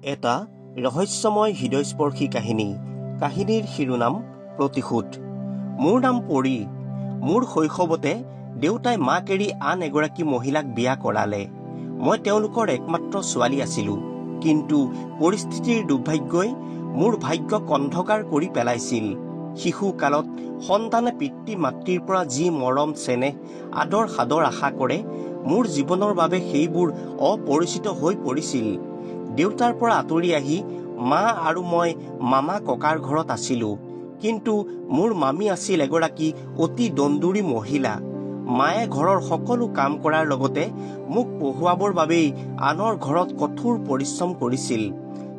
এটা ৰহস্যময় হৃদয়স্পৰ্শী কাহিনী। কাহিনীৰ শিৰোনাম প্ৰতিশোধ। মোৰ নাম পৰী। মোৰ শৈশৱতে দেউতাই মাক এৰি আন এগৰাকী মহিলাক বিয়া কৰালে। মই তেওঁলোকৰ একমাত্ৰ ছোৱালী আছিলোঁ। কিন্তু পৰিস্থিতিৰ দুৰ্ভাগ্যই মোৰ ভাগ্যক অন্ধকাৰ কৰি পেলাইছিল। শিশুকালত সন্তানে পিতৃ মাতৃৰ পৰা যি মৰম চেনেহ আদৰ সাদৰ আশা কৰে, মোৰ জীৱনৰ বাবে সেইবোৰ অপৰিচিত হৈ পৰিছিল। দেউতাৰ পৰা আঁতৰি আহি মা আৰু মই মামা ককাৰ ঘৰত আছিলোঁ। কিন্তু মোৰ মামী আছিল এগৰাকী অতি দন্দুৰী মহিলা। মায়ে ঘৰৰ সকলো কাম কৰাৰ লগতে মোক পঢ়ুৱাবৰ বাবেই আনৰ ঘৰত কঠোৰ পৰিশ্ৰম কৰিছিল।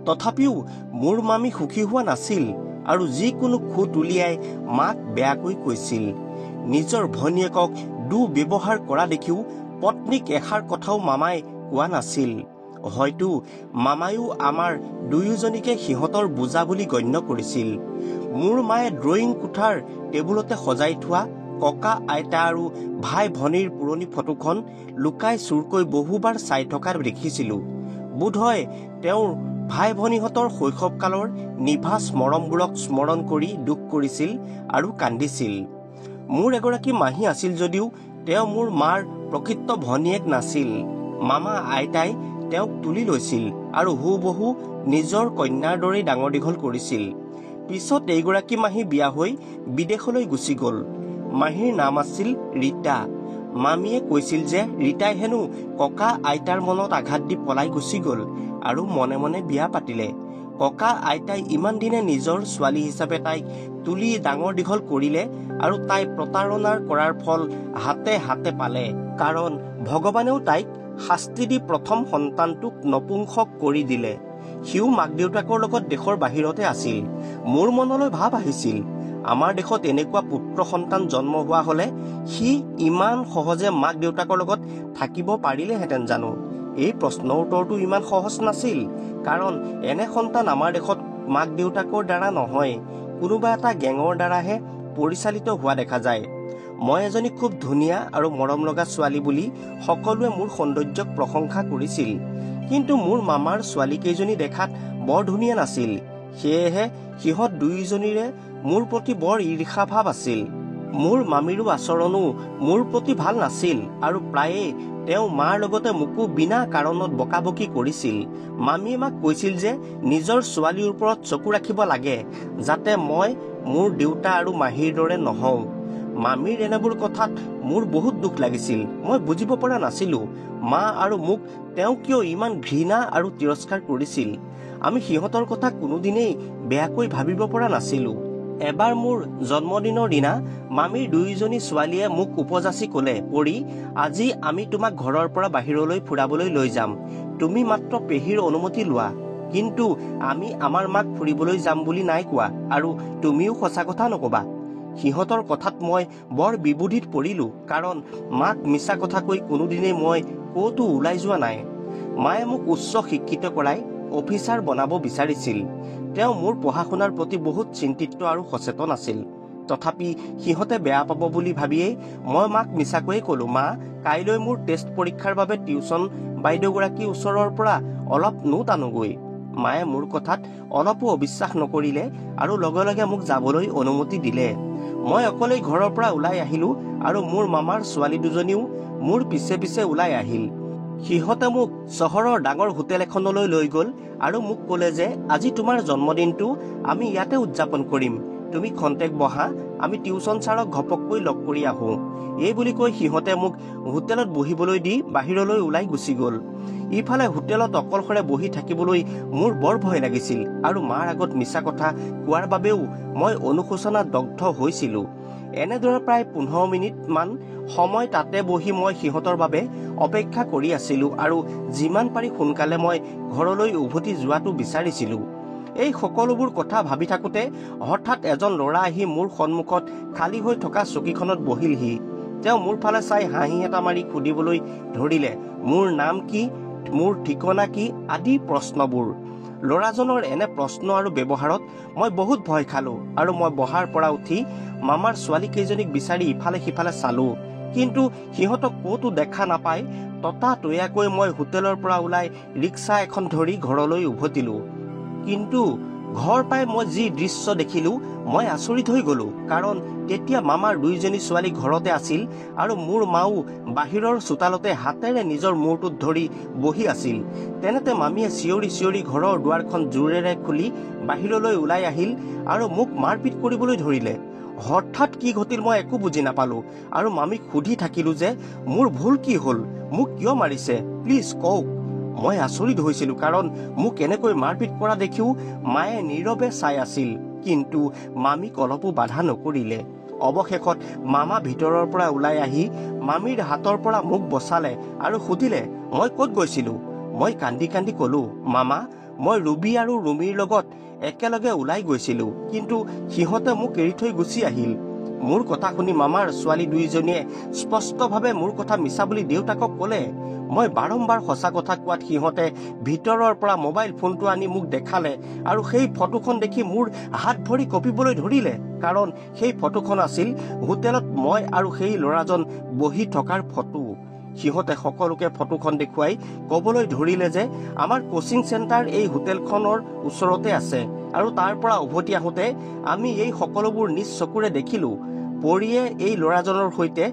তথাপিও মোৰ মামী সুখী হোৱা নাছিল আৰু যিকোনো খুঁত উলিয়াই মাক বেয়াকৈ কৈছিল। নিজৰ ভনীয়েকক দুৰ্ব্যৱহাৰ কৰা দেখিও পত্নীক এষাৰ কথাও মামাই কোৱা নাছিল। হয়তো মামায়ো আমাৰ দুয়োজনীকে সিহঁতৰ বোজা বুলি গণ্য কৰিছিল। মোৰ মায়ে ড্ৰয়িং কোঠাৰ টেবুলতে সজাই থোৱা ককা আইতা আৰু ভাই ভনীৰ পুৰণি ফটোখন লুকাই চুৰকৈ বহুবাৰ চাই থকা দেখিছিলোঁ। বোধহয় তেওঁৰ ভাই ভনীহঁতৰ শৈশৱকালৰ নিভাঁজ মৰমবোৰক স্মৰণ কৰি দুখ কৰিছিল আৰু কান্দিছিল। মোৰ এগৰাকী মাহী আছিল যদিও তেওঁ মোৰ মাৰ প্ৰকৃত ভনীয়েক নাছিল। মামা আইতাই তেওঁক তুলি লৈছিল আৰু হুবহু নিজৰ কন্যাৰ দৰেই ডাঙৰ দীঘল কৰিছিল। পিছত এইগৰাকী মাহী বিয়া হৈ বিদেশলৈ গুচি গ'ল। মাহীৰ নাম আছিল ৰীতা। মামীয়ে কৈছিল যে ৰীতাই হেনো ককা আইতাৰ মনত আঘাত দি পলাই গুচি গ'ল আৰু মনে মনে বিয়া পাতিলে। ককা আইতাই ইমান দিনে নিজৰ ছোৱালী হিচাপে তাইক তুলি ডাঙৰ দীঘল কৰিলে আৰু তাই প্ৰতাৰণাৰ কৰাৰ ফল হাতে হাতে পালে। কাৰণ ভগৱানেও তাইক শাস্তি দি প্ৰথম সন্তানটোক নপুংসক কৰি দিলে। সিও মাক দেউতাকৰ লগত দেশৰ বাহিৰতে আছিল। মোৰ মনলৈ ভাৱ আহিছিল, আমাৰ দেশত এনেকুৱা পুত্ৰ সন্তান জন্ম হোৱা হলে সি ইমান সহজে মাক দেউতাকৰ লগত থাকিব পাৰিলেহেঁতেন জানো? এই প্ৰশ্নৰ উত্তৰটো ইমান সহজ নাছিল। কাৰণ এনে সন্তান আমাৰ দেশত মাক দেউতাকৰ দ্বাৰা নহয়, কোনোবা এটা গেঙৰ দ্বাৰাহে পৰিচালিত হোৱা দেখা যায়। মই এজনী খুব ধুনীয়া আৰু মৰম লগা ছোৱালী বুলি সকলোৱে মোৰ সৌন্দৰ্যক প্ৰশংসা কৰিছিল। কিন্তু মোৰ মামাৰ ছোৱালীকেইজনী দেখাত বৰ ধুনীয়া নাছিল। সেয়েহে সিহঁত দুয়োজনীৰে মোৰ প্ৰতি বৰ ঈৰ্ষা ভাৱ আছিল। মোৰ মামীৰো আচৰণো মোৰ প্ৰতি ভাল নাছিল আৰু প্ৰায়ে তেওঁ মাৰ লগতে মোকো বিনা কাৰণত বকাবকি কৰিছিল। মামীয়ে মাক কৈছিল যে নিজৰ ছোৱালীৰ ওপৰত চকু ৰাখিব লাগে, যাতে মই মোৰ দেউতা আৰু মাহীৰ দৰে নহওঁ। মামীৰ এনেবোৰ কথাত মোৰ বহুত দুখ লাগিছিল। মই বুজিব পৰা নাছিলো মা আৰু মোক তেওঁ কিয় ইমান ঘৃণা আৰু তিৰস্কাৰ কৰিছিল। আমি সিহঁতৰ কথা কোনোদিনেই বেয়াকৈ ভাবিব পৰা নাছিলো। এবাৰ মোৰ জন্মদিনৰ দিনা মামীৰ দুয়োজনী ছোৱালীয়ে মোক উপযাচি ক'লে, পৰী, আজি আমি তোমাক ঘৰৰ পৰা বাহিৰলৈ ফুৰাবলৈ লৈ যাম। তুমি মাত্ৰ পেহীৰ অনুমতি লোৱা। কিন্তু আমি আমাৰ মাক ফুৰিবলৈ যাম বুলি নাই কোৱা আৰু তুমিও সঁচা কথা নকবা। সিহঁতৰ কথাত মই বৰ বিবুধিত পৰিলো, কাৰণ মাক মিছা কথা কৈ কোনোদিনেই মই ক'তো ওলাই যোৱা নাই। মায়ে মোক উচ্চ শিক্ষিত কৰাই অফিচাৰ বনাব বিচাৰিছিল। তেওঁ মোৰ পঢ়া শুনাৰ প্ৰতি বহুত চিন্তিত আৰু সচেতন আছিল। তথাপি সিহঁতে বেয়া পাব বুলি ভাবিয়েই মই মাক মিছাকৈয়ে ক'লো, মা, কাইলৈ মোৰ টেষ্ট পৰীক্ষাৰ বাবে টিউচন বাইদেউগৰাকীৰ ওচৰৰ পৰা অলপ নোট আনোগৈ। মায়ে মোৰ কথাত অলপো অবিশ্বাস নকৰিলে আৰু লগে লগে মোক যাবলৈ অনুমতি দিলে। মই অকলেই ঘৰৰ পৰা ওলাই আহিলো আৰু মোৰ মামাৰ ছোৱালী দুজনীও মোৰ পিছে পিছে ওলাই আহিল। সিহঁতে মোক চহৰৰ ডাঙৰ হোটেল এখনলৈ লৈ গ'ল আৰু মোক ক'লে যে আজি তোমাৰ জন্মদিনটো আমি ইয়াতে উদযাপন কৰিম। তুমি খন্তেক বহা, আমি টিউচন ছাৰক ঘপককৈ লগ কৰি আহোঁ। এই বুলি কৈ সিহঁতে মোক হোটেলত বহিবলৈ দি বাহিৰলৈ ওলাই গুচি গ'ল। ইফালে হোটেলত অকলশৰে বহি থাকিবলৈ মোৰ বৰ ভয় লাগিছিল আৰু মাৰ আগত মিছা কথা কোৱাৰ বাবেও মই অনুশোচনাত দগ্ধ হৈছিলো। এনেদৰে প্ৰায় 15 মিনিট মান সময় তাতে বহি মই সিহঁতৰ বাবে অপেক্ষা কৰি আছিলো আৰু যিমান পাৰি সোনকালে মই ঘৰলৈ উভতি যোৱাটো বিচাৰিছিলো। এই সকলোবোৰ কথা ভাবি থাকোতে হঠাৎ এজন ল'ৰা আহি মোৰ সন্মুখত খালী হৈ থকা চকীখনত বহিলহি। তেওঁ মোৰ ফালে চাই হাঁহি এটা মাৰি সুধিবলৈ ধৰিলে, মোৰ নাম কি, মোৰ ঠিকনা কি আদি প্ৰশ্নবোৰ। ল'ৰাজনৰ এনে প্ৰশ্ন আৰু ব্যৱহাৰত মই বহুত ভয় খালো আৰু মই বহাৰ পৰা উঠি মামাৰ ছোৱালী কেইজনীক বিচাৰি ইফালে সিফালে চালো। কিন্তু সিহঁতক ক'তো দেখা নাপাই ততাতৈয়াকৈ মই হোটেলৰ পৰা ওলাই ৰিক্সা এখন ধৰি ঘৰলৈ উভতিলোঁ। কিন্তু ঘৰ পাই মই যি দৃশ্য দেখিলোঁ মই আচৰিত হৈ গ'লোঁ, কাৰণ তেতিয়া মামাৰ 2জনী ছোৱালী ঘৰতে আছিল আৰু মোৰ মাও বাহিৰৰ চোতালতে হাতেৰে নিজৰ মূৰটোত ধৰি বহি আছিল। তেনেতে মামীয়ে চিঞৰি চিঞৰি ঘৰৰ দুৱাৰখন জোৰেৰে খুলি বাহিৰলৈ ওলাই আহিল আৰু মোক মাৰপিট কৰিবলৈ ধৰিলে। হঠাৎ কি ঘটিল মই একো বুজি নাপালোঁ আৰু মামীক সুধি থাকিলোঁ যে মোৰ ভুল কি হ'ল, মোক কিয় মাৰিছে, প্লিজ কওক। মই আচৰিত হৈছিলোঁ, কাৰণ মোক এনেকৈ মাৰপিট কৰা দেখিও মায়ে নীৰৱে চাই আছিল, কিন্তু মামীক অলপো বাধা নকৰিলে। অৱশেষত মামা ভিতৰৰ পৰা ওলাই আহি মামীৰ হাতৰ পৰা মোক বচালে আৰু সুধিলে মই ক'ত গৈছিলোঁ। মই কান্দি কান্দি ক'লোঁ, মামা, মই ৰুবি আৰু ৰুমিৰ লগত একেলগে ওলাই গৈছিলোঁ, কিন্তু সিহঁতে মোক এৰি থৈ গুচি আহিল। মোৰ কথা শুনি মামাৰ ছোৱালী 2জনীয়ে স্পষ্টভাৱে মোৰ কথা মিছা বুলি দেউতাকক ক'লে। মই বাৰম্বাৰ সঁচা কথা কোৱাত সিহঁতে ভিতৰৰ পৰা মোবাইল ফোনটো আনি মোক দেখালে আৰু সেই ফটোখন দেখি মোৰ হাত ভৰি কঁপিবলৈ ধৰিলে, কাৰণ সেই ফটোখন আছিল হোটেলত মই আৰু সেই ল'ৰাজন বহি থকাৰ ফটো। সিহঁতে সকলোকে ফটোখন দেখুৱাই ক'বলৈ ধৰিলে যে আমাৰ কোচিং চেণ্টাৰ এই হোটেলখনৰ ওচৰতে আছে আৰু তাৰ পৰা উভতি আহোঁতে আমি এই সকলোবোৰ নিজ চকুৰে দেখিলোঁ। পৰিয়ে এই ল'ৰাজনৰ সৈতে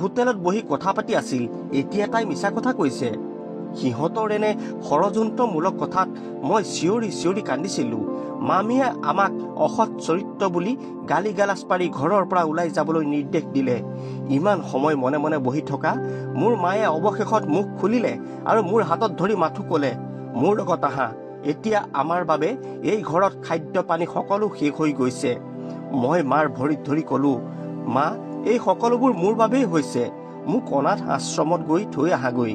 হোটেলত বহি কথা পাতি আছিল, এতিয়া তাই মিছা কথা কৈছে। সিহঁতৰ এনে ষড়যন্ত্ৰমূলক কথাত মই চিঞৰি চিঞৰি কান্দিছিলোঁ। মামীয়ে আমাক অসৎ চৰিত্ৰ বুলি গালি গালাজ পাৰি ঘৰৰ পৰা ওলাই যাবলৈ নিৰ্দেশ দিলে। ইমান সময় মনে মনে বহি থকা মোৰ মায়ে অৱশেষত মুখ খুলিলে আৰু মোৰ হাতত ধৰি মাথো ক'লে, মোৰ লগত আহা, এতিয়া আমাৰ বাবে এই ঘৰত খাদ্য পানী সকলো শেষ হৈ গৈছে। মই মাৰ ভৰিত ধৰি ক'লোঁ, মা, এই সকলোবোৰ মোৰ বাবেই হৈছে, মোক অনাথ আশ্ৰমত গৈ থৈ আহাগৈ।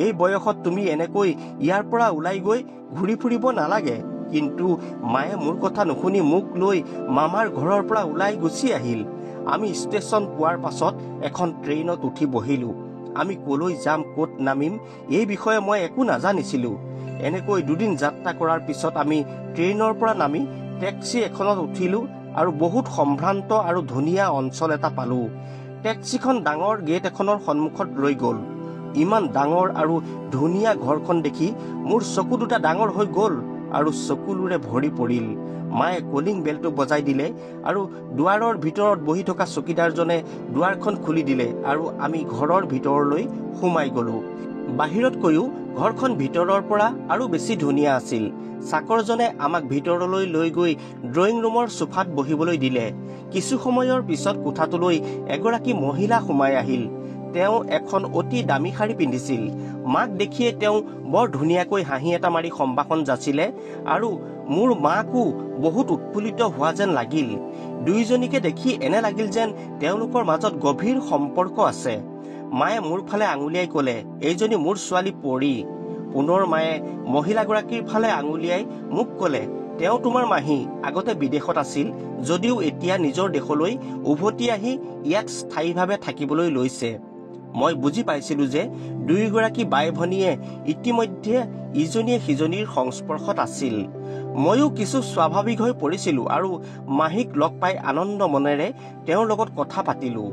এই বয়সত তুমি এনেকৈ ইয়াৰ পৰা ওলাই গৈ ঘূৰি ফুৰিব নালাগে। কিন্তু মায়ে মোৰ কথা নুশুনি মোক লৈ মামাৰ ঘৰৰ পৰা ওলাই গুচি আহিল। আমি ষ্টেচন পোৱাৰ পাছত এখন ট্ৰেইনত উঠি বহিলোঁ। আমি ক'লৈ যাম, ক'ত নামিম, এই বিষয়ে মই একো নাজানিছিলোঁ। এনেকৈ 2 দিন যাত্ৰা কৰাৰ পিছত আমি ট্ৰেইনৰ পৰা নামি টেক্সি এখনত উঠিলোঁ আৰু বহুত সম্ভ্ৰান্ত আৰু ধুনীয়া অঞ্চল এটা পালোঁ। টেক্সিখন ডাঙৰ গেট এখনৰ সন্মুখত ৰৈ গ'ল। ইমান ডাঙৰ আৰু ধুনীয়া ঘৰখন দেখি মোৰ চকু দুটা ডাঙৰ হৈ গ'ল আৰু চকুলোৰে ভৰি পৰিল। মায়ে কলিং বেলটো বজাই দিলে আৰু দুৱাৰৰ ভিতৰত বহি থকা চকীদাৰজনে দুৱাৰখন খুলি দিলে আৰু আমি ঘৰৰ ভিতৰলৈ সোমাই গ'লোঁ। বাহিৰতকৈও ঘৰখন ভিতৰৰ পৰা আৰু বেছি ধুনীয়া আছিল। চাকৰজনে আমাক ভিতৰলৈ লৈ গৈ ড্ৰয়িং ৰুমৰ সোফাত বহিবলৈ দিলে। কিছু সময়ৰ পিছত কোঠাটোলৈ এগৰাকী মহিলা সোমাই আহিল। তেওঁ এখন অতি দামী শাৰী পিন্ধিছিল। মাক দেখিয়ে তেওঁ বৰ ধুনীয়াকৈ হাঁহি এটা মাৰি সম্ভাষণ যাচিলে আৰু মোৰ মাকো বহুত উৎফুল্লিত হোৱা যেন লাগিল। 2জনীকে দেখি এনে লাগিল যেন তেওঁলোকৰ মাজত গভীৰ সম্পৰ্ক আছে। মায়ে মোৰ ফালে আঙুলিয়াই ক'লে, এইজনী মোৰ ছোৱালী পৰী। পুনৰ মায়ে মহিলাগৰাকীৰ ফালে আঙুলিয়াই মোক ক'লে, তেওঁ তোমাৰ মাহী, আগতে বিদেশত আছিল যদিও এতিয়া নিজৰ দেশলৈ উভতি আহি ইয়াত স্থায়ীভাৱে থাকিবলৈ লৈছে। মই বুজি পাইছিলোঁ যে 2গৰাকী বাই ভনীয়ে ইতিমধ্যে ইজনীয়ে সিজনীৰ সংস্পৰ্শত আছিল। ময়ো কিছু স্বাভাৱিক হৈ পৰিছিলোঁ আৰু মাহীক লগ পাই আনন্দ মনেৰে তেওঁৰ লগত কথা পাতিলোঁ।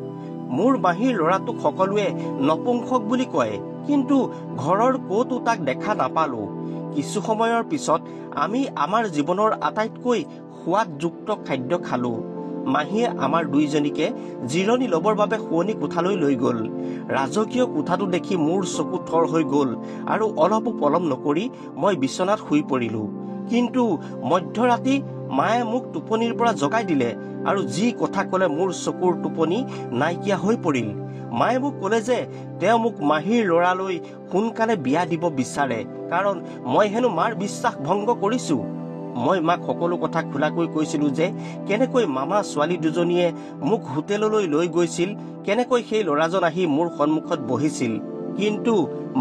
মোৰ মাহীৰ ল'ৰাটোক সকলোৱে নপুংসক বুলি কয়, কিন্তু ঘৰৰ ক'তো তাক দেখা নাপালোঁ। কিছু সময়ৰ পিছত আমি আমাৰ জীৱনৰ আটাইতকৈ সোৱাদযুক্ত খাদ্য খালোঁ। মাহীয়ে আমাৰ 2জনীকে জিৰণি ল'বৰ বাবে শোৱনি কোঠালৈ লৈ গ'ল। ৰাজকীয় কোঠাটো দেখি মোৰ চকু থৰ হৈ গ'ল আৰু অলপো পলম নকৰি মই বিচনাত শুই পৰিলোঁ। কিন্তু মধ্যৰাতি মায়ে মোক টোপনিৰ পৰা জগাই দিলে আৰু যি কথা ক'লে মোৰ চকুৰ টোপনি নাইকিয়া হৈ পৰিল। মায়ে মোক ক'লে যে তেওঁ মোক মাহীৰ ল'ৰালৈ সোনকালে বিয়া দিব বিচাৰে, কাৰণ মই হেনো মাৰ বিশ্বাস ভংগ কৰিছোঁ। মই মাক সকলো কথা খোলাকৈ কৈছিলোঁ যে কেনেকৈ মামা ছোৱালী 2জনীয়ে মোক হোটেললৈ লৈ গৈছিল, কেনেকৈ সেই ল'ৰাজন আহি মোৰ সন্মুখত বহিছিল। কিন্তু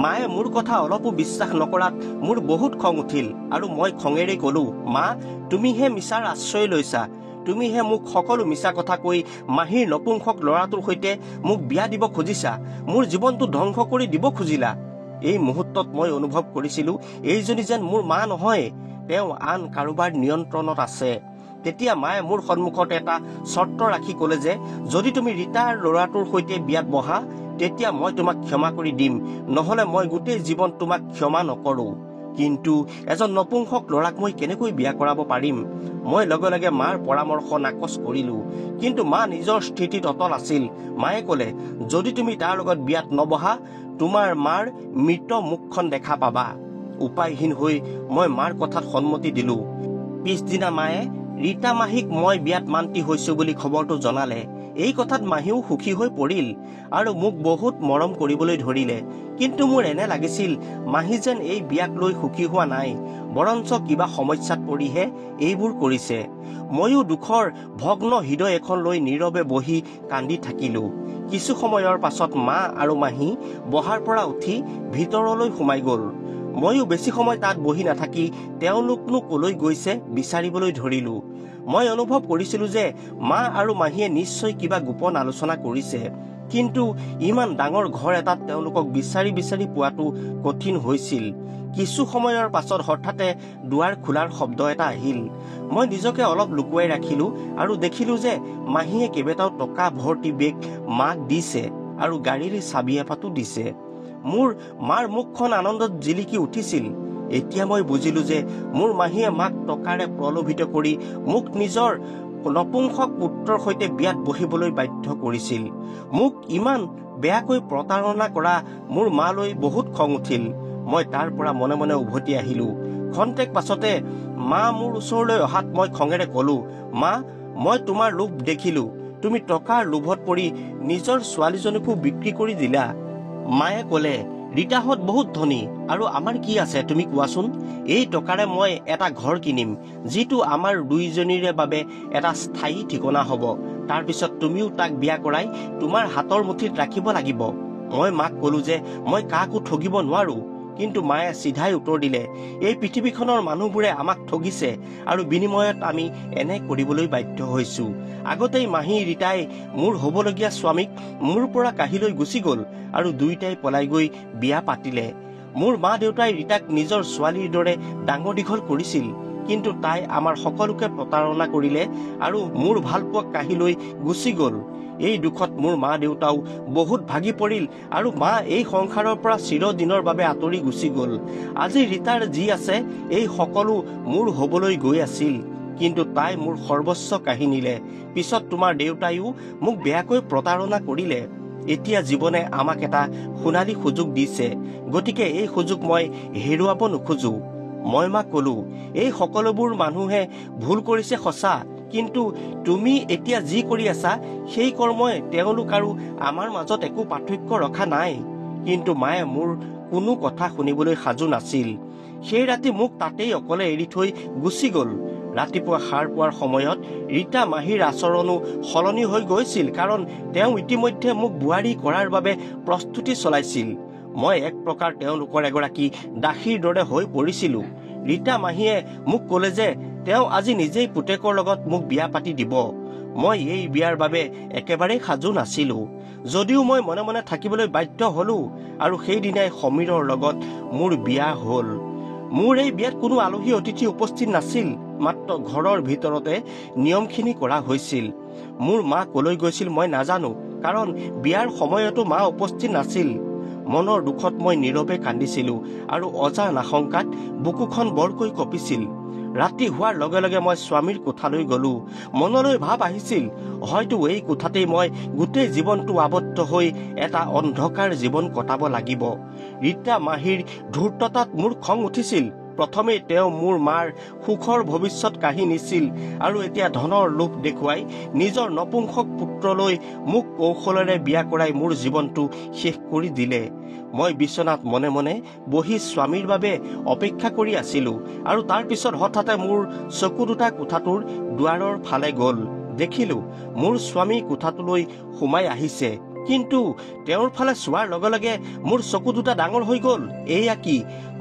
মায়ে মোৰ কথা অলপো বিশ্বাস নকৰাত মোৰ বহুত খং উঠিল আৰু মই খঙেৰে ক'লোঁ, মা, তুমিহে মিছাৰ আশ্ৰয় লৈছা। তুমিহে মোক সকলো মিছা কথা কৈ মাহীৰ নপুংসক ল'ৰাটোৰ সৈতে মোক বিয়া দিব খুজিছা, মোৰ জীৱনটো ধ্বংস কৰি দিব খুজিলা। এই মুহূৰ্তত মই অনুভৱ কৰিছিলোঁ এইজনী যেন মোৰ মা নহয়, তেওঁ আন কাৰোবাৰ নিয়ন্ত্ৰণত আছে। তেতিয়া মায়ে মোৰ সন্মুখত এটা চৰ্ত ৰাখি ক'লে যে যদি তুমি ৰীতাৰ ল'ৰাটোৰ সৈতে বিয়াত বহা তেতিয়া মই তোমাক ক্ষমা কৰি দিম, নহলে মই গোটেই জীৱন তোমাক ক্ষমা নকৰো। কিন্তু এজন নপুংসক ল'ৰাক মই কেনেকৈ বিয়া কৰাব পাৰিম? মই লগে লগে মাৰ পৰামৰ্শ নাকচ কৰিলো। কিন্তু মা নিজৰ স্থিতিত অটল আছিল। মায়ে ক'লে, যদি তুমি তাৰ লগত বিয়াত নবহা, তোমাৰ মাৰ মৃত মুখখন দেখা পাবা। উপায়হীন হৈ মই মাৰ কথাত সন্মতি দিলো। পিছদিনা মায়ে ৰীতা মাহীক মই বিয়াত মান্তি হৈছো বুলি খবৰটো জনালে। এই কথাত মাহীও সুখী হৈ পৰিল আৰু মোক বহুত মৰম কৰিবলৈ ধৰিলে। কিন্তু মোৰ এনে লাগিছিল মাহী যেন এই বিয়াক লৈ সুখী হোৱা নাই, বৰঞ্চ কিবা সমস্যাত পৰিহে এইবোৰ কৰিছে। ময়ো দুখৰ ভগ্ন হৃদয় এখন লৈ নীৰৱে বহি কান্দি থাকিলো। কিছু সময়ৰ পাছত মা আৰু মাহী বহাৰ পৰা উঠি ভিতৰলৈ সোমাই গল। ময়ো বেছি সময় তাত বহি নাথাকি তেওঁলোকনো কলৈ গৈছে বিচাৰিবলৈ ধৰিলো। মই অনুভৱ কৰিছিলো যে মা আৰু মাহীয়ে নিশ্চয় কিবা গোপন আলোচনা কৰিছে। কিন্তু ইমান ডাঙৰ ঘৰ এটাত তেওঁলোকক বিচাৰি বিচাৰি পোৱাটো কঠিন হৈছিল। কিছু সময়ৰ পাছত হঠাতে দুৱাৰ খোলাৰ শব্দ এটা আহিল। মই নিজকে অলপ লুকুৱাই ৰাখিলো আৰু দেখিলো যে মাহীয়ে কেইবাটাও টকা ভৰ্তি বেগ মাক দিছে আৰু গাড়ীৰ চাবি এপাতো দিছে। মোৰ মাৰ মুখখন আনন্দত জিলিকি উঠিছিল। এতিয়া মই বুজিলো যে মোৰ মাহীয়ে মাক টকাৰে প্ৰলোভিত কৰি মোক নিজৰ নপুংসক পুত্ৰৰ সৈতে বিয়াত বহিবলৈ বাধ্য কৰিছিল। মোক ইমান বেয়াকৈ প্ৰতাৰণা কৰা মোৰ মালৈ বহুত খং উঠিল। মই তাৰ পৰা মনে মনে উভতি আহিলো। খন্তেক পাছতে মা মোৰ ওচৰলৈ অহাত মই খঙেৰে কলো, মা, মই তোমাৰ লোভ দেখিলো। তুমি টকাৰ লোভত পৰি নিজৰ ছোৱালীজনীকো বিক্ৰী কৰি দিলা। মায়ে ক'লে, ৰীতাহঁত বহুত ধনী আৰু আমাৰ কি আছে তুমি কোৱাচোন? এই টকাৰে মই এটা ঘৰ কিনিম, যিটো আমাৰ দুইজনীৰে বাবে এটা স্থায়ী ঠিকনা হ'ব। তাৰ পিছত তুমিও তাক বিয়া কৰাই তোমাৰ হাতৰ মুঠিত ৰাখিব লাগিব। মই মাক কলো যে মই কাকো ঠগিব নোৱাৰো। কিন্তু মায়ে চিধাই উত্তৰ দিলে, এই পৃথিৱীখনৰ মানুহবোৰে আমাক ঠগিছে আৰু বিনিময়ত আমি এনে কৰিবলৈ বাধ্য হৈছো। আগতেই মাহী ৰীতাই মোৰ হবলগীয়া স্বামীক মোৰ পৰা কাঢ়িলৈ গুচি গল আৰু দুয়োটাই পলাই গৈ বিয়া পাতিলে। মোৰ মা দেউতাই ৰীতাক নিজৰ ছোৱালীৰ দৰে ডাঙৰ দীঘল কৰিছিল। কিন্তু তাই আমাৰ সকলোকে প্ৰতাৰণা কৰিলে আৰু মোৰ ভালপোৱাক কাঢ়িলৈ গুচি গল। এই দুখত মোৰ মা দেউতাও বহুত ভাগি পৰিল আৰু মা এই সংসাৰৰ পৰা চিৰদিনৰ বাবে আঁতৰি গুচি গল। আজি ৰীতাৰ যি আছে এই সকলো মোৰ হবলৈ গৈ আছিল, কিন্তু তাই মোৰ সৰ্বস্ব কাঢ়ি নিলে। পিছত তোমাৰ দেউতাইও মোক বেয়াকৈ প্ৰতাৰণা কৰিলে। এতিয়া জীৱনে আমাক এটা সোণালী সুযোগ দিছে, গতিকে এই সুযোগ মই হেৰুৱাব নোখোজো। মই মাক কলো, এই সকলোবোৰ মানুহে ভুল কৰিছে সঁচা, কিন্তু তুমি এতিয়া যি কৰি আছা সেই কৰ্মই তেওঁলোক আৰু আমাৰ মাজত একো পাৰ্থক্য ৰখা নাই। কিন্তু মায়ে মোৰ কোনো কথা শুনিবলৈ সাজু নাছিল। সেই ৰাতি মোক তাতেই অকলে এৰি থৈ গুচি গল। ৰাতিপুৱা সাৰ পোৱাৰ সময়ত ৰীতা মাহীৰ আচৰণো সলনি হৈ গৈছিল, কাৰণ তেওঁ ইতিমধ্যে মোক বোৱাৰী কৰাৰ বাবে প্ৰস্তুতি চলাইছিল। মই এক প্ৰকাৰ তেওঁলোকৰ এগৰাকী দাসীৰ দৰে হৈ পৰিছিলো। ৰীতা মাহীয়ে মোক ক'লে যে তেওঁ আজি নিজেই পুতেকৰ লগত মোক বিয়া পাতি দিব। মই এই বিয়াৰ বাবে একেবাৰেই সাজু নাছিলো, যদিও মই মনে মনে থাকিবলৈ বাধ্য হলো আৰু সেইদিনাই সমীৰৰ লগত মোৰ বিয়া হল। মোৰ এই বিয়াত কোনো আলহী অতিথি উপস্থিত নাছিল, মাত্ৰ ঘৰৰ ভিতৰতে নিয়মখিনি কৰা হৈছিল। মোৰ মা কলৈ গৈছিল মই নাজানো, কাৰণ বিয়াৰ সময়তো মা উপস্থিত নাছিল। মনৰ দুখত মই নীৰৱে কান্দিছিলো আৰু অজাৰ নাশংকাত বুকুখন বৰকৈ কঁপিছিল। ৰাতি হোৱাৰ লগে লগে মই স্বামীৰ কোঠালৈ গলো। মনলৈ ভাৱ আহিছিল, হয়তো এই কোঠাতেই মই গোটেই জীৱনটো আবদ্ধ হৈ এটা অন্ধকাৰ জীৱন কটাব লাগিব। ৰীতা মাহীৰ ধূৰ্ততাত মোৰ খং উঠিছিল। প্ৰথমেই তেওঁ মোৰ মাৰ সুখৰ ভৱিষ্যত কাঢ়ি নিছিল আৰু এতিয়া ধনৰ লোভ দেখুৱাই নিজৰ নপুংসক পুত্ৰলৈ মোক কৌশলেৰে বিয়া কৰাই মোৰ জীৱনটো শেষ কৰি দিলে। মই বিচনাত মনে মনে বহি স্বামীৰ বাবে অপেক্ষা কৰি আছিলো আৰু তাৰ পিছত হঠাতে মোৰ চকু দুটা কোঠাটোৰ দুৱাৰৰ ফালে গল। দেখিলো মোৰ স্বামী কোঠাটোলৈ সোমাই আহিছে, কিন্তু তেওঁৰ ফালে চোৱাৰ লগে লগে মোৰ চকু দুটা ডাঙৰ হৈ গল। এয়া কি?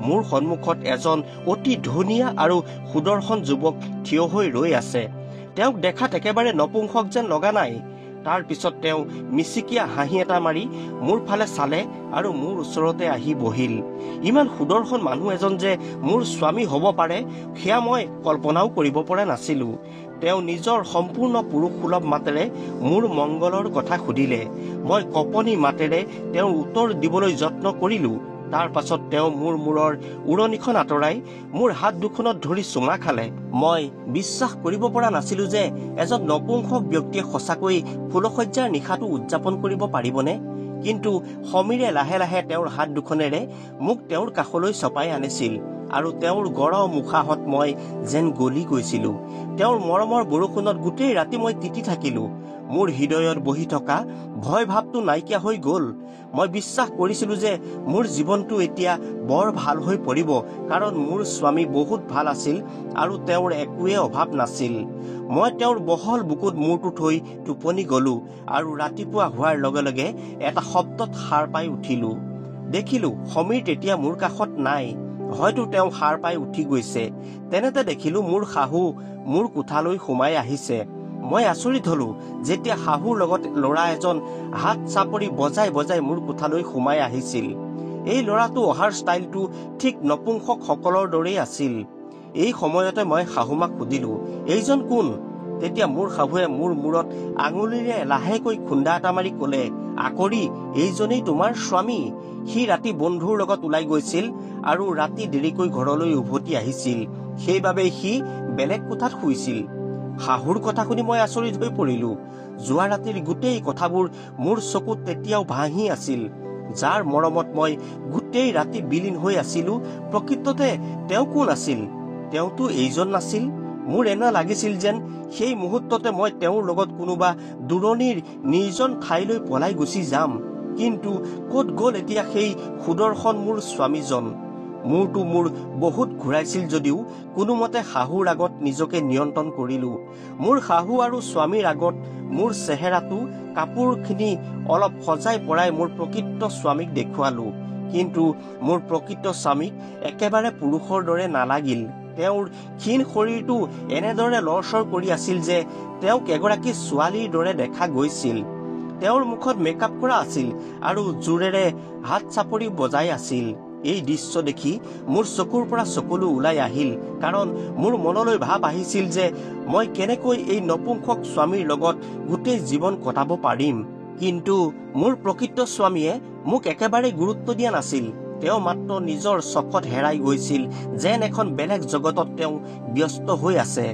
মোৰ সন্মুখত এজন অতি ধুনীয়া আৰু সুদৰ্শন যুৱক থিয় হৈ ৰৈ আছে। তেওঁক দেখাত একেবাৰে নপুংসক যেন লগা নাই। তাৰ পিছত তেওঁ মিচিকিয়া হাঁহি এটা মাৰি মোৰ ফালে চালে আৰু মোৰ ওচৰতে আহি বহিল। ইমান সুদৰ্শন মানুহ এজন যে মোৰ স্বামী হ'ব পাৰে সেয়া মই কল্পনাও কৰিব পৰা নাছিলো। তেওঁ নিজৰ সম্পূৰ্ণ পুৰুষসুলভ মাতেৰে মোৰ মংগলৰ কথা সুধিলে। মই কঁপনি মাতেৰে তেওঁৰ উত্তৰ দিবলৈ যত্ন কৰিলো। তাৰ পাছত তেওঁ মোৰ মূৰৰ উৰণিখন আঁতৰাই মোৰ হাত দুখনত ধৰি চুমা খালে। মই বিশ্বাস কৰিব পৰা নাছিলো যে এজন নপুংসক ব্যক্তিয়ে সঁচাকৈ ফুলশয্যাৰ নিশাটো উদযাপন কৰিব পাৰিবনে। কিন্তু সমীৰে লাহে লাহে তেওঁৰ হাত দুখনেৰে মোক তেওঁৰ কাষলৈ চপাই আনিছিল আৰু তেওঁৰ গৰম উশাহত মই যেন গলি গৈছিলো। তেওঁৰ মৰমৰ বৰষুণত গোটেই ৰাতি মই তিতি থাকিলো। মোৰ হৃদয়ত বহি থকা ভয় ভাৱটো নাইকিয়া হৈ গ'ল। মই বিশ্বাস কৰিছিলো যে মোৰ জীৱনটো এতিয়া বৰ ভাল হৈ পৰিব, কাৰণ মোৰ স্বামী বহুত ভাল আছিল আৰু তেওঁৰ একোৱে অভাৱ নাছিল। মই তেওঁৰ বহল বুকুত মূৰটো থৈ টোপনি গলো আৰু ৰাতিপুৱা হোৱাৰ লগে লগে এটা শব্দত সাৰ পাই উঠিলো। দেখিলো সমীৰ তেতিয়া মোৰ কাষত নাই। হয়তো তেওঁ সাৰ পাই উঠি গৈছে। তেনেতে দেখিলো মোৰ শাহু মোৰ কোঠালৈ সোমাই আহিছে। মই আচৰিত হলো যেতিয়া শাহুৰ লগত ল'ৰা এজন হাত চাপৰি বজাই বজাই মোৰ কোঠালৈ সোমাই আহিছিল। এই ল'ৰাটো অহাৰ ষ্টাইলটো ঠিক নপুংসকসকলৰ দৰেই আছিল। এই সময়তে মই শাহুমাক সুধিলো, এইজন কোন? তেতিয়া মোৰ শাহুৱে মোৰ মূৰত আঙুলিৰে লাহেকৈ খুন্দা এটা মাৰি কলে, আকৰি, এইজনেই তোমাৰ স্বামী। সি ৰাতি বন্ধুৰ লগত ওলাই গৈছিল আৰু ৰাতি দেৰিকৈ ঘৰলৈ উভতি আহিছিল। সেইবাবেই সি বেলেগ কোঠাত শুইছিল। শাহুৰ কথা শুনি মই আচৰিত হৈ পৰিলো। যোৱা ৰাতিৰ গোটেই কথাবোৰ মোৰ চকুত তেতিয়াও ভাহি আছিল। যাৰ মৰমত মই গোটেই ৰাতি বিলীন হৈ আছিলো, প্ৰকৃততে তেওঁ কোন আছিল? তেওঁতো এইজন নাছিল। মোৰ এনে লাগিছিল যেন সেই মুহূৰ্ততে মই তেওঁৰ লগত কোনোবা দূৰণিৰ নিৰ্জন ঠাইলৈ পলাই গুচি যাম। কিন্তু ক'ত গ'ল এতিয়া সেই সুদৰ্শন মোৰ স্বামীজন? মূৰটো মোৰ বহুত ঘূৰাইছিল যদিও কোনোমতে শাহুৰ আগত নিজকে নিয়ন্ত্ৰণ কৰিলো। মোৰ শাহু আৰু স্বামীৰ আগত মোৰ চেহেৰাটো কাপোৰখিনি অলপ সজাই পৰাই মোৰ প্ৰকৃত স্বামীক দেখুৱালো। কিন্তু মোৰ প্ৰকৃত স্বামীক একেবাৰে পুৰুষৰ দৰে নালাগিল। তেওঁৰ ক্ষীণ শৰীৰটো এনেদৰে লৰচৰ কৰি আছিল যে তেওঁক এগৰাকী ছোৱালীৰ দৰে দেখা গৈছিল। তেওঁৰ মুখত মেকআপ কৰা আছিল আৰু জোৰেৰে হাত চাপৰি বজাই আছিল। এই দৃশ্য দেখি মোৰ চকুৰ পৰা চকুলো ওলাই আহিল, কাৰণ মোৰ মনলৈ ভাৱ আহিছিল যে মই কেনেকৈ এই নপুংসক স্বামীৰ লগত গোটেই জীৱন কটাব পাৰিম। কিন্তু মোৰ প্ৰকৃত স্বামীয়ে মোক একেবাৰে গুৰুত্ব দিয়া নাছিল। তেওঁ মাত্ৰ নিজৰ চখত হেৰাই গৈছিল, যেন এখন বেলেগ জগতত তেওঁ ব্যস্ত হৈ আছে।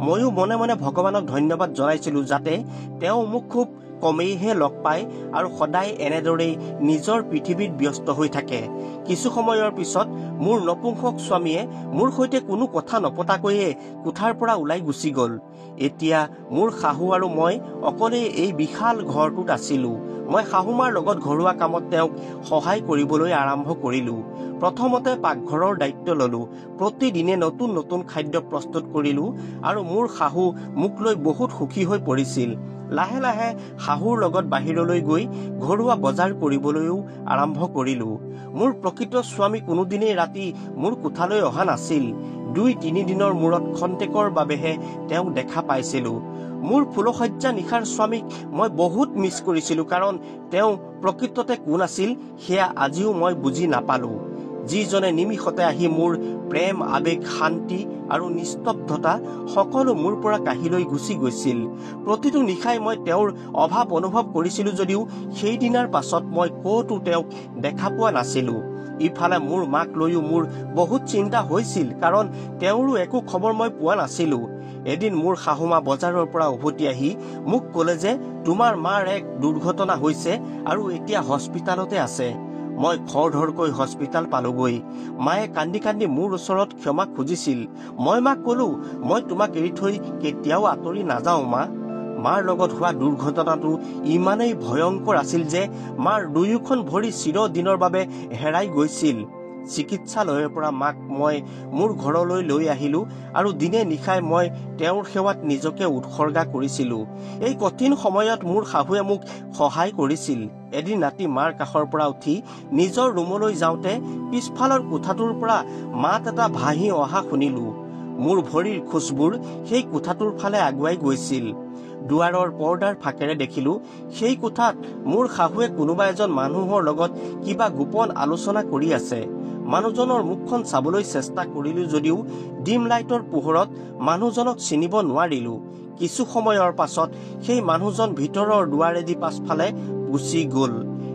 ময়ো মনে মনে ভগৱানক ধন্যবাদ জনাইছিলো যাতে তেওঁ মোক খুব কমেইহে লগ পায় আৰু সদায় এনেদৰেই নিজৰ পৃথিৱীত ব্যস্ত হৈ থাকে। কিছু সময়ৰ পিছত মোৰ নপুংসক স্বামীয়ে মোৰ সৈতে কোনো কথা নপতাকৈয়ে কোঠাৰ পৰা ওলাই গুচি গ'ল। এতিয়া মোৰ শাহু আৰু মই অকলেই এই বিশাল ঘৰটোত আছিলো। মই শাহুমাৰ লগত ঘৰুৱা কামত তেওঁক সহায় কৰিবলৈ আৰম্ভ কৰিলো। প্ৰথমতে পাকঘৰৰ দায়িত্ব ললো। প্ৰতিদিনে নতুন নতুন খাদ্য প্ৰস্তুত কৰিলো আৰু মোৰ শাহু মোক লৈ বহুত সুখী হৈ পৰিছিল। লাহে লাহে শাহুৰ লগত বাহিৰলৈ গৈ ঘৰুৱা বজাৰ কৰিবলৈও আৰম্ভ কৰিলো। মোৰ প্ৰকৃত স্বামী কোনোদিনেই ৰাতি মোৰ কোঠালৈ অহা নাছিল। 2-3 দিনৰ মূৰত খন্তেকৰ বাবেহে তেওঁক দেখা পাইছিলো। মোৰ ফুলশয্যা নিশাৰ স্বামীক মই বহুত মিছ কৰিছিলো, কাৰণ তেওঁ প্ৰকৃততে কোন আছিল সেয়া আজিও মই বুজি নাপালো। যিজনে নিমিষতে আহি মোৰ প্ৰেম, আবেগ, শান্তি আৰু নিস্তব্ধতা সকলো মোৰ পৰা কাঢ়ি লৈ গুচি গৈছিল। প্ৰতিটো নিশাই মই তেওঁৰ অভাৱ অনুভৱ কৰিছিলো যদিও সেইদিনাৰ পাছত মই ক'তো তেওঁক দেখা পোৱা নাছিলো। ইফালে মোৰ মাক লৈও মোৰ বহুত চিন্তা হৈছিল, কাৰণ তেওঁৰো একো খবৰ মই পোৱা নাছিলো। এদিন মোৰ শাহুমা বজাৰৰ পৰা উভতি আহি মোক ক'লে যে তোমাৰ মাৰ এক দুৰ্ঘটনা হৈছে আৰু এতিয়া হস্পিতালতে আছে। মই খৰধৰকৈ হস্পিতাল পালোগৈ। মায়ে কান্দি কান্দি মোৰ ওচৰত ক্ষমা খুজিছিল। মই মাক ক'লো, মই তোমাক এৰি থৈ কেতিয়াও আঁতৰি নাযাওঁ মা। মাৰ লগত হোৱা দুৰ্ঘটনাটো ইমানেই ভয়ংকৰ আছিল যে মাৰ দুয়োখন ভৰি চিৰদিনৰ বাবে হেৰাই গৈছিল। চিকিৎসালয়ৰ পৰা মাক মই মোৰ ঘৰলৈ লৈ আহিলো আৰু দিনে নিশাই মই তেওঁৰ সেৱাত নিজকে উৎসৰ্গা কৰিছিলো। এই কঠিন সময়ত মোৰ শাহুৱে মোক সহায় কৰিছিল। এদিন ৰাতি মাৰ কাষৰ পৰা উঠি নিজৰ ৰুমলৈ যাওঁতে পিছফালৰ কোঠাটোৰ পৰা মাত এটা ভাহি অহা শুনিলো। মোৰ ভৰিৰ খোজবোৰ সেই কোঠাটোৰ ফালে আগুৱাই গৈছিল। দুৱাৰৰ পৰ্দাৰ ফাঁকেৰে দেখিলো সেই কোঠাত মোৰ শাহুৱে কোনোবা এজন মানুহৰ লগত কিবা গোপন আলোচনা কৰি আছে। মানুহজনৰ মুখখন চাবলৈ চেষ্টা কৰিলো যদিও ডিম লাইটৰ পোহৰত মানুহজনক চিনিব নোৱাৰিলো। কিছু সময়ৰ পাছত সেই মানুহজন ভিতৰৰ দুৱাৰেদি পাছফালে গুচি গ'ল।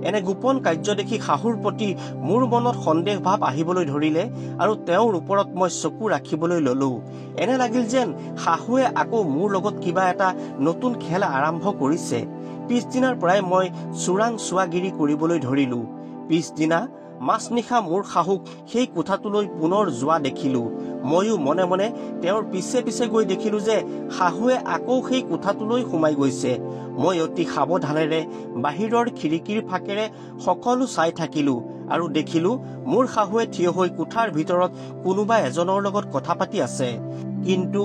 এনে গোপন কাৰ্য দেখি শাহুৰ প্ৰতি মোৰ মনত সন্দেহ ভাৱ আহিবলৈ ধৰিলে আৰু তেওঁৰ ওপৰত মই চকু ৰাখিবলৈ ললো। এনে লাগিল যেন শাহুৱে আকৌ মোৰ লগত কিবা এটা নতুন খেল আৰম্ভ কৰিছে। পিছদিনাৰ পৰাই মই চোৰাং চোৱাগিৰি কৰিবলৈ ধৰিলো। পিছদিনা মাজনিশা মোৰ শাহুক সেই কোঠাটোলৈ পুনৰ যোৱা দেখিলো। ময়ো মনে মনে তেওঁৰ পিছে পিছে গৈ দেখিলো যে শাহুৱে আকৌ সেই কোঠাটোলৈ সোমাই গৈছে। মই অতি সাৱধানেৰে বাহিৰৰ খিৰিকীৰ ফাকেৰে সকলো চাই থাকিলো আৰু দেখিলো মোৰ শাহুৱে থিয় হৈ কোঠাৰ ভিতৰত কোনোবা এজনৰ লগত কথা পাতি আছে। কিন্তু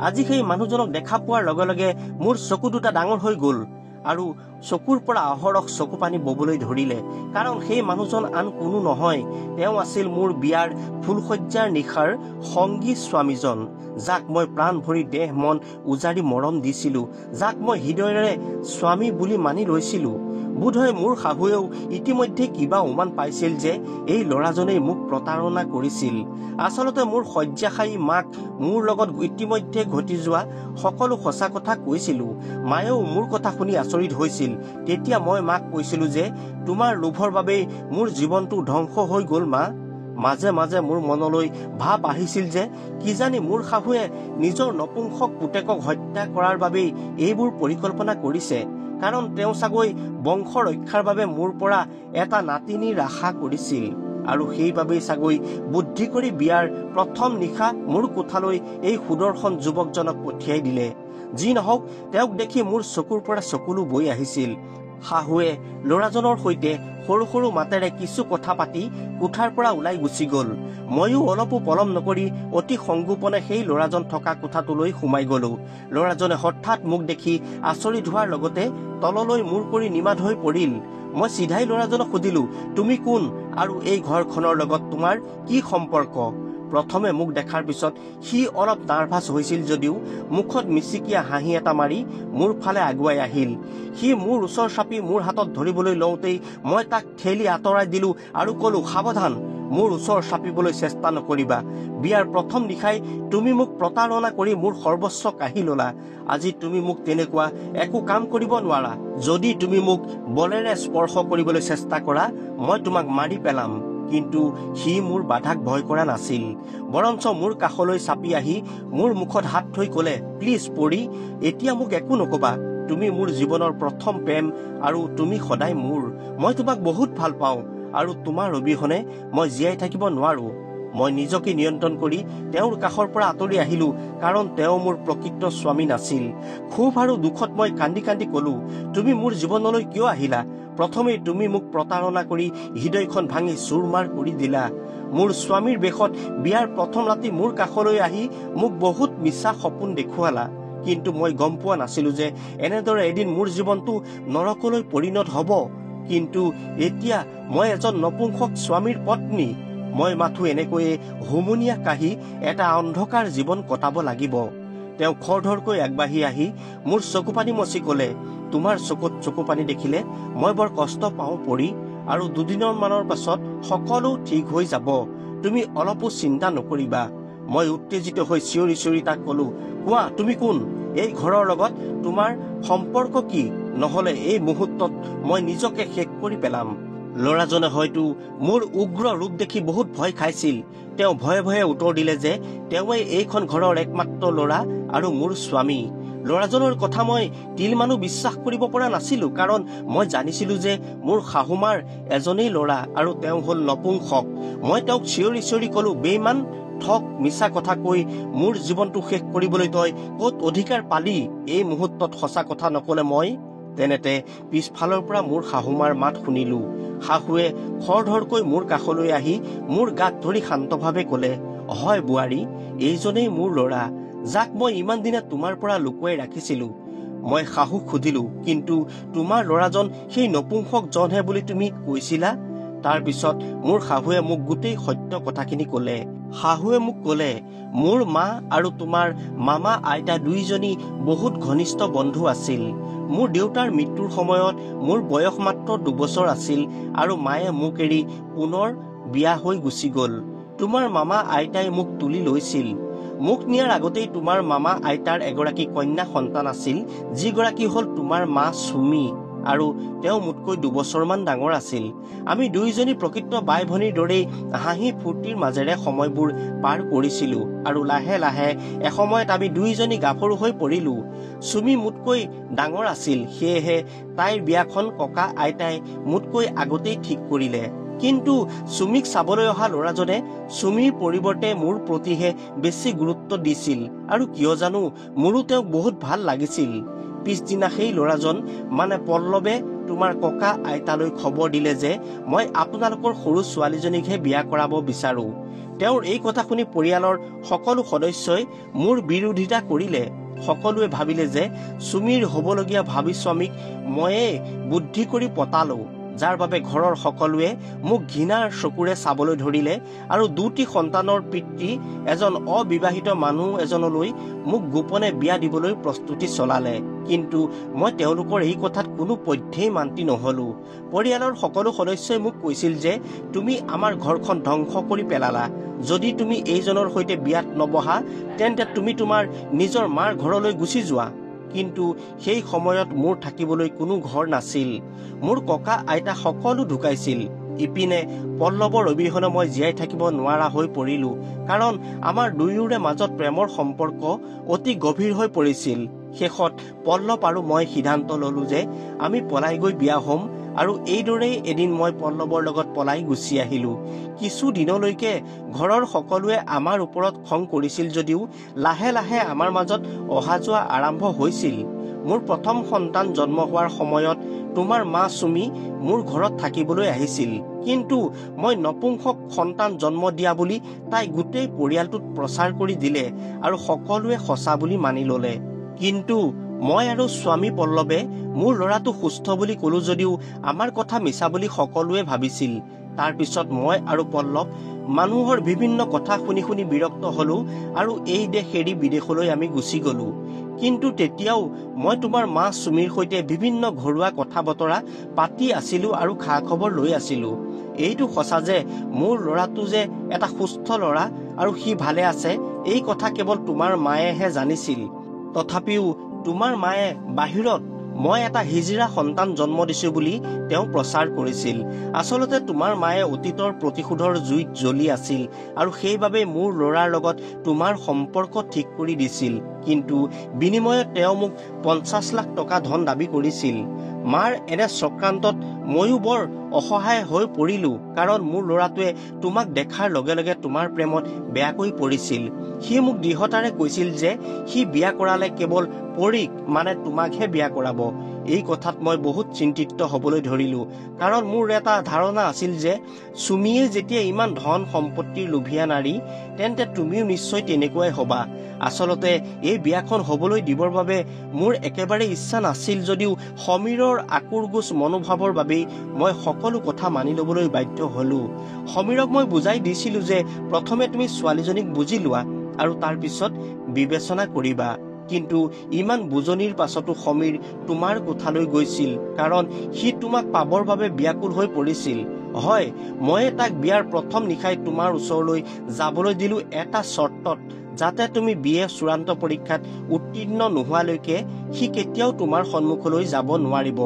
আজি সেই মানুহজনক দেখা পোৱাৰ লগে লগে মোৰ চকু দুটা ডাঙৰ হৈ গ'ল আৰু চকুৰ পৰা অহৰহ চকু পানী ববলৈ ধৰিলে। কাৰণ সেই মানুহজন আন কোনো নহয়, তেওঁ আছিল মোৰ বিয়াৰ ফুলসজ্জাৰ নিশাৰ সংগী স্বামীজন, যাক মই প্ৰাণ ভৰি দেহ মন উজাৰি মৰম দিছিলো, যাক মই হৃদয়েৰে স্বামী বুলি মানি লৈছিলো। বোধহয় মোৰ শাহুৱেও ইতিমধ্যে কিবা উমান পাইছিল যে এই ল'ৰাজনেই মোক প্ৰতাৰণা কৰিছিল। আচলতে মোৰ শয্যাশায়ী মাক মোৰ লগত ইতিমধ্যে ঘটি যোৱা সকলো সঁচা কথা কৈছিলো। মায়েও মোৰ কথা শুনি আচৰিত হৈছিল। তেতিয়া মই মাক কৈছিলো যে তোমাৰ লোভৰ বাবেই মোৰ জীৱনটো ধ্বংস হৈ গ'ল মা। মাজে মাজে মোৰ মনলৈ ভাৱ আহিছিল যে কিজানি মোৰ শাহুৱে নিজৰ নপুংসক পুতেকক হত্যা কৰাৰ বাবেই এইবোৰ পৰিকল্পনা কৰিছে। কাৰণ তেওঁ চাগৈ বংশ ৰক্ষাৰ বাবে মোৰ পৰা এটা নাতিনীৰ আশা কৰিছিল আৰু সেইবাবেই চাগৈ বুদ্ধি কৰি বিয়াৰ প্ৰথম নিশা মোৰ কোঠালৈ এই সুদৰ্শন যুৱকজনক পঠিয়াই দিলে। যি নহওক, তেওঁক দেখি মোৰ চকুৰ পৰা চকুলো বৈ আহিছিল। শাহুৱে ল'ৰাজনৰ সৈতে সৰু সৰু মাতেৰে কিছু কথা পাতি কোঠাৰ পৰা ওলাই গুচি গ'ল। ময়ো অলপো পলম নকৰি অতি সংগোপনে সেই ল'ৰাজন থকা কোঠাটোলৈ সোমাই গলো। ল'ৰাজনে হঠাৎ মোক দেখি আচৰিত হোৱাৰ লগতে তললৈ মূৰ কৰি নিমাত হৈ পৰিল। মই চিধাই ল'ৰাজনক সুধিলো, তুমি কোন আৰু এই ঘৰখনৰ লগত তোমাৰ কি সম্পৰ্ক? প্ৰথমে মোক দেখাৰ পিছত সি অলপ নাৰ্ভাছ হৈছিল যদিও মুখত মিচিকিয়া হাঁহি এটা মাৰি মোৰ ফালে আগুৱাই আহিল। সি মোৰ ওচৰ চাপি মোৰ হাতত ধৰিবলৈ লওঁতেই মই তাক ঠেলি আঁতৰাই দিলো আৰু কলো, সাৱধান, মোৰ ওচৰ চাপিবলৈ চেষ্টা নকৰিবা। বিয়াৰ প্ৰথম নিশাই তুমি মোক প্ৰতাৰণা কৰি মোৰ সৰ্বস্ব কাঢ়ি ললা। আজি তুমি মোক তেনেকুৱা একো কাম কৰিব নোৱাৰা। যদি তুমি মোক বলেৰে স্পৰ্শ কৰিবলৈ চেষ্টা কৰা, মই তোমাক মাৰি পেলাম। কিন্তু সি মোৰ বাধাক ভয় কৰা নাছিল, বৰঞ্চ মোৰ কাষলৈ চাপি আহি মোৰ মুখত হাত থৈ কলে, প্লিজ পৰী, এতিয়া মোক একো নকবা। তুমি মোৰ জীৱনৰ প্ৰথম প্ৰেম আৰু তুমি সদায় মোৰ। মই তোমাক বহুত ভাল পাওঁ আৰু তোমাৰ অবিহনে মই জীয়াই থাকিব নোৱাৰো। মই নিজকে নিয়ন্ত্ৰণ কৰি তেওঁৰ কাষৰ পৰা আঁতৰি আহিলো, কাৰণ তেওঁ মোৰ প্ৰকৃত স্বামী নাছিল। ক্ষোভ আৰু দুখত মই কান্দি কান্দি কলো, তুমি মোৰ জীৱনলৈ কিয় আহিলা? প্ৰথমেই তুমি মোক প্ৰতাৰণা কৰি হৃদয়খন ভাঙি চুৰমাৰ কৰি দিলা। মোৰ স্বামীৰ বেশত বিয়াৰ প্ৰথম ৰাতি মোৰ কাষলৈ আহি মোক বহুত মিছা সপোন দেখুৱালা। কিন্তু মই গম পোৱা নাছিলো যে এনেদৰে এদিন মোৰ জীৱনটো নৰকলৈ পৰিণত হব। কিন্তু এতিয়া মই এজন নপুংসক স্বামীৰ পত্নী। মই মাথো এনেকৈয়ে হুমুনিয়া কাঢ়ি এটা অন্ধকাৰ জীৱন কটাব লাগিব। তেওঁ খৰধৰকৈ আগবাঢ়ি আহি মোৰ চকুপানী মচি কলে, তোমাৰ চকুত চকুপানী দেখিলে মই বৰ কষ্ট পাওঁ পৰী, আৰু দুদিনৰ মানৰ পাছত সকলো ঠিক হৈ যাব। তুমি অলপো চিন্তা নকৰিবা। মই উত্তেজিত হৈ চিঞৰি চিঞৰি তাক কলো, কোৱা তুমি কোন? এই ঘৰৰ লগত তোমাৰ সম্পৰ্ক কি? নহলে এই মুহূৰ্তত মই নিজকে শেষ কৰি পেলাম। ল'ৰাজনে হয়তো মোৰ উগ্ৰ ৰূপ দেখি বহুত ভয় খাইছিল। তেওঁ ভয়ে ভয়ে উত্তৰ দিলে যে তেওঁৱেই এইখন ঘৰৰ একমাত্ৰ ল'ৰা আৰু মোৰ স্বামী। ল'ৰাজনৰ কথা মই তিলমানো বিশ্বাস কৰিব পৰা নাছিলো, কাৰণ মই জানিছিলো যে মোৰ শাহুমাৰ এজনেই ল'ৰা আৰু তেওঁ হল নপুংসক। মই তেওঁক চিঞৰি চিঞৰি কলো, বেইমান, ঠক, মিছা কথা কৈ মোৰ জীৱনটো শেষ কৰিবলৈ তই ক'ত অধিকাৰ পালি? এই মুহূৰ্তত সঁচা কথা নকলে মই? তেনেতে পিছফালৰ পৰা মোৰ শাহুমাৰ মাত শুনিলো। শাহুৱে খৰধৰকৈ মোৰ কাষলৈ আহি মোৰ গাত ধৰি শান্তভাৱে কলে, হয় বোৱাৰী, এইজনেই মোৰ ল'ৰা, যাক মই ইমান দিনে তোমাৰ পৰা লুকুৱাই ৰাখিছিলো। মই শাহুক সুধিলো, কিন্তু তোমাৰ ল'ৰাজন সেই নপুংসক জনহে বুলি তুমি কৈছিলা? তাৰ পিছত মোৰ শাহুৱে মোক গোটেই সত্য কথাখিনি কলে। শাহুৱে মোক কলে, মোৰ মা আৰু তোমাৰ মামা আইতা দুইজনী বহুত ঘনিষ্ঠ বন্ধু আছিল। মোৰ দেউতাৰ মৃত্যুৰ সময়ত মোৰ বয়স মাত্ৰ 2 বছৰ আছিল আৰু মায়ে মোক এৰি পুনৰ বিয়া হৈ গুচি গ'ল। তোমাৰ মামা আইতাই মোক তুলি লৈছিল। মোক নিয়াৰ আগতেই তোমাৰ মামা আইতাৰ এগৰাকী কন্যা সন্তান আছিল, যিগৰাকী হ'ল তোমাৰ মা চুমি, আৰু তেওঁ মোতকৈ 2 বছৰমান ডাঙৰ আছিল। আমি দুয়োজনী প্ৰকৃত বাই ভনীৰ দৰেই হাঁহি ফূৰ্তিৰ মাজেৰে সময়বোৰ পাৰ কৰিছিলো, আৰু লাহে লাহে এসময়ত আমি দুয়োজনী গাভৰু হৈ পৰিলো। চুমি মোতকৈ ডাঙৰ আছিল, সেয়েহে তাইৰ বিয়াখন ককা আইতাই মোতকৈ আগতেই ঠিক কৰিলে। কিন্তু চুমিক চাবলৈ অহা ল'ৰাজনে চুমিৰ পৰিৱৰ্তে মোৰ প্ৰতিহে বেছি গুৰুত্ব দিছিল, আৰু কিয় জানো মোৰো তেওঁক বহুত ভাল লাগিছিল। পিছদিনা সেই ল'ৰাজন মানে পল্লৱে তোমাৰ ককা আইতালৈ খবৰ দিলে যে মই আপোনালোকৰ সৰু ছোৱালীজনীকহে বিয়া কৰাব বিচাৰো। তেওঁৰ এই কথা শুনি পৰিয়ালৰ সকলো সদস্যই মোৰ বিৰোধিতা কৰিলে। সকলোৱে ভাবিলে যে চুমিৰ হ'বলগীয়া ভাবি স্বামীক ময়ে বুদ্ধি কৰি পতালো, যাৰ বাবে ঘৰৰ সকলোৱে মোক ঘৃণাৰ চকুৰে চাবলৈ ধৰিলে, আৰু 2টি সন্তানৰ পিতৃ এজন অবিবাহিত মানুহ এজনলৈ মোক গোপনে বিয়া দিবলৈ প্ৰস্তুতি চলালে। কিন্তু মই তেওঁলোকৰ এই কথাত কোনো পধ্যেই মান্তি নহলো। পৰিয়ালৰ সকলো সদস্যই মোক কৈছিল যে তুমি আমাৰ ঘৰখন ধ্বংস কৰি পেলালা। যদি তুমি এইজনৰ সৈতে বিয়াত নবহা তেন্তে তুমি তোমাৰ নিজৰ মাৰ ঘৰলৈ গুচি যোৱা। কিন্তু সেই সময়ত মোৰ থাকিবলৈ কোনো ঘৰ নাছিল। মোৰ ককা আইতা সকলো ঢুকাইছিল। ইপিনে পল্লৱৰ অবিহনে মই জীয়াই থাকিব নোৱাৰা হৈ পৰিলো, কাৰণ আমাৰ দুয়োৰে মাজত প্ৰেমৰ সম্পৰ্ক অতি গভীৰ হৈ পৰিছিল। শেষত পল্লৱ আৰু মই সিদ্ধান্ত ললো যে আমি পলাই গৈ বিয়া হ'ম, আৰু এইদৰেই এদিন মই পল্লৱৰ লগত পলাই গুচি আহিলো। কিছু দিনলৈকে ঘৰৰ সকলোৱে আমাৰ ওপৰত খং কৰিছিল যদিও লাহে লাহে আমাৰ মাজত অহা যোৱা আৰম্ভ হৈছিল। মোৰ প্ৰথম সন্তান জন্ম হোৱাৰ সময়ত তোমাৰ মা চুমি মোৰ ঘৰত থাকিবলৈ আহিছিল, কিন্তু মই নপুংসক সন্তান জন্ম দিয়া বুলি তাই গোটেই পৰিয়ালটোত প্ৰচাৰ কৰি দিলে, আৰু সকলোৱে সঁচা বুলি মানি ললে। কিন্তু মই আৰু স্বামী পল্লৱে মোৰ ল'ৰাটো সুস্থ বুলি কলো যদিও আমাৰ কথা মিছা বুলি সকলোৱে ভাবিছিল। তাৰ পিছত মই আৰু পল্লৱ মানুহৰ বিভিন্ন কথা শুনি শুনি বিৰক্ত হলো, আৰু এই দেশ এৰি বিদেশলৈ আমি গুচি গলো। কিন্তু তেতিয়াও মই তোমাৰ মা চুমিৰ সৈতে বিভিন্ন ঘৰুৱা কথা বতৰা পাতি আছিলো আৰু খা খবৰ লৈ আছিলো। এইটো সঁচা যে মোৰ ল'ৰাটো যে এটা সুস্থ ল'ৰা আৰু সি ভালে আছে, এই কথা কেৱল তোমাৰ মায়েহে জানিছিল। তথাপিও তোমাৰ মায়ে বাহিৰত মই এটা হিজিৰা সন্তান জন্ম দিছো বুলি তেওঁ প্ৰচাৰ কৰিছিল। আচলতে তোমাৰ মায়ে অতীতৰ প্ৰতিশোধৰ জুইত জ্বলি আছিল, আৰু সেইবাবে মোৰ ল'ৰাৰ লগত তোমাৰ সম্পৰ্ক ঠিক কৰি দিছিল। কিন্তু বিনিময়ত তেওঁ মোক 50 লাখ টকা ধন দাবী কৰিছিল। মাৰ এনে চক্ৰান্তত ময়ো বৰ অসহায় হৈ পৰিলো, কাৰণ মোৰ ল'ৰাটোৱে তোমাক দেখাৰ লগে লগে তোমাৰ প্ৰেমত বেয়াকৈ পৰিছিল। সি মোক দৃঢ়তাৰে কৈছিল যে সি বিয়া কৰালে কেৱল পৰীক মানে তোমাকহে বিয়া কৰাব। এই কথাত মই বহুত চিন্তিত হবলৈ ধৰিলো, কাৰণ মোৰ এটা ধাৰণা আছিল যে চুমিয়ে যেতিয়া ইমান ধন সম্পত্তিৰ লোভীয়া নাৰী, তেন্তে তুমিও নিশ্চয় তেনেকুৱাই হবা। আচলতে এই বিয়াখন হবলৈ দিবৰ বাবে মোৰ একেবাৰে ইচ্ছা নাছিল যদিও সমীৰৰ আকুৰগোজ মনোভাৱৰ বাবেই মই সকলো কথা মানি লবলৈ বাধ্য হলো। সমীৰক মই বুজাই দিছিলো যে প্ৰথমে তুমি ছোৱালীজনীক বুজি লোৱা আৰু তাৰ পিছত বিবেচনা কৰিবা। কিন্তু ইমান বুজনিৰ পাছতো সমীৰ তোমাৰ কোঠালৈ গৈছিল, কাৰণ সি তোমাক পাবৰ বাবে ব্যাকুল হৈ পৰিছিল। হয়, মই তাক বিয়াৰ প্ৰথম নিশাই তোমাৰ ওচৰলৈ যাবলৈ দিলো এটা চৰ্তত, যাতে তুমি বিএ চূড়ান্ত পৰীক্ষাত উত্তীৰ্ণ নোহোৱালৈকে সি কেতিয়াও তোমাৰ সন্মুখলৈ যাব নোৱাৰিব।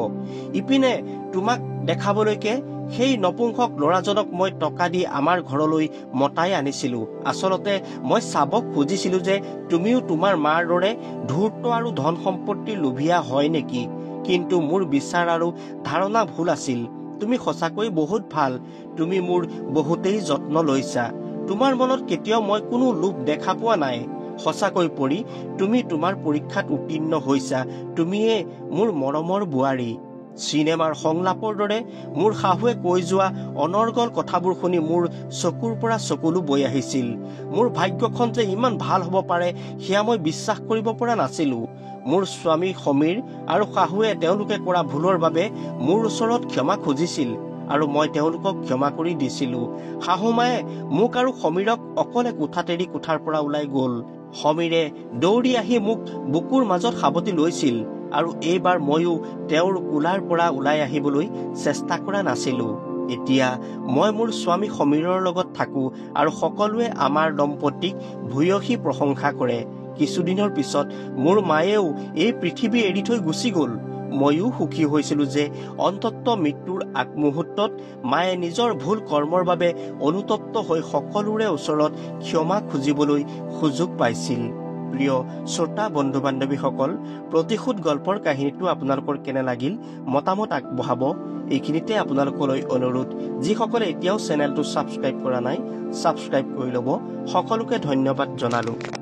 ইপিনে তোমাক দেখাবলৈকে সেই নপুংসক ল'ৰাজনক মই টকা দি আমাৰ ঘৰলৈ মতাই আনিছিলো। আচলতে মই চাব খুজিছিলো যে তুমিও তোমাৰ মাৰ দৰে ধূৰ্ত আৰু ধন সম্পত্তিৰ লোভীয়া হয় নেকি। কিন্তু মোৰ বিচাৰ আৰু ধাৰণা ভুল আছিল। তুমি সঁচাকৈ বহুত ভাল। তুমি মোৰ বহুতেই যত্ন লৈছা। তোমাৰ মনত কেতিয়াও মই কোনো লোভ দেখা পোৱা নাই। সঁচাকৈ পৰি, তুমি তোমাৰ পৰীক্ষাত উত্তীৰ্ণ হৈছা। তুমিয়ে মোৰ মৰমৰ বোৱাৰী। চিনেমাৰ সংলাপৰ দৰে মোৰ শাহুৱে কৈ যোৱা অনৰ্গল কথাবোৰ শুনি মোৰ চকুৰ পৰা চকুলো বৈ আহিছিল। মোৰ ভাগ্যখন যে ইমান ভাল হ'ব পাৰে সেয়া মই বিশ্বাস কৰিব পৰা নাছিলো। মোৰ স্বামী সমীৰ আৰু শাহুৱে তেওঁলোকে কৰা ভুলৰ বাবে মোৰ ওচৰত ক্ষমা খুজিছিল, আৰু মই তেওঁলোকক ক্ষমা কৰি দিছিলো। শাহুমায়ে মোক আৰু সমীৰক অকলে কোঠাত এৰি কোঠাৰ পৰা ওলাই গল। সমীৰে দৌৰি আহি মোক বুকুৰ মাজত সাৱটি লৈছিল, আৰু এইবাৰ ময়ো তেওঁৰ কোলাৰ পৰা ওলাই আহিবলৈ চেষ্টা কৰা নাছিলো। এতিয়া মই মোৰ স্বামী সমীৰৰ লগত থাকোঁ আৰু সকলোৱে আমাৰ দম্পতীক ভূয়সী প্ৰশংসা কৰে। কিছুদিনৰ পিছত মোৰ মায়েও এই পৃথিৱী এৰি থৈ গুচি গ'ল। ময়ো সুখী হৈছিলোঁ যে অন্ততঃ মৃত্যুৰ আগমুহূৰ্তত মায়ে নিজৰ ভুল কৰ্মৰ বাবে অনুতপ্ত হৈ সকলোৰে ওচৰত ক্ষমা খুজিবলৈ সুযোগ পাইছিল। প্ৰিয় শ্ৰোতা বন্ধু বান্ধৱীসকল, প্ৰতিশোধ গল্পৰ কাহিনীটো আপোনালোকৰ কেনে লাগিল মতামত আগবঢ়াব। এইখিনিতে আপোনালোকলৈ অনুৰোধ, যিসকলে এতিয়াও চেনেলটো ছাবস্ক্ৰাইব কৰা নাই ছাবস্ক্ৰাইব কৰি ল'ব। সকলোকে ধন্যবাদ জনালোঁ।